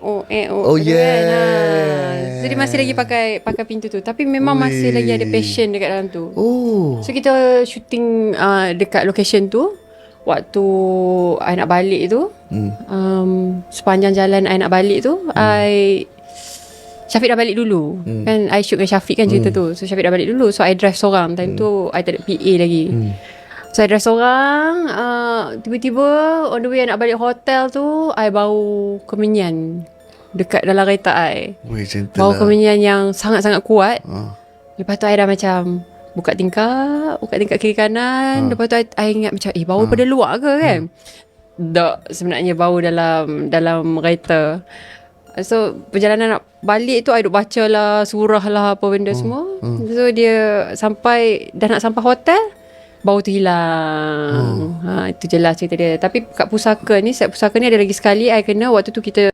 Oh tu kan. So dia yeah. masih lagi pakai pintu tu. Tapi memang masih lagi ada passion dekat dalam tu. Oh. So kita shooting dekat location tu. Waktu I nak balik tu, sepanjang jalan I nak balik tu, Syafiq dah balik dulu. Kan I shoot dengan Syafiq kan cerita tu. So Syafiq dah balik dulu. So I drive seorang. Time tu I tak ada PA lagi. So I drive seorang. Tiba-tiba on the way I nak balik hotel tu, I bau kemenyan dekat dalam kereta I. Weh, gentle Bau lah. kemenyan yang sangat-sangat kuat. Lepas tu I dah macam buka tingkap kiri kanan. Lepas tu I ingat macam bau pada luar ke kan. Tak, sebenarnya bau dalam kereta. So perjalanan nak balik tu I duk baca lah, surah lah, apa benda semua. So dia dah nak sampai hotel, bau tu hilang. Itu je lah cerita dia. Tapi kat pusaka ni, set pusaka ni ada lagi sekali I kena waktu tu kita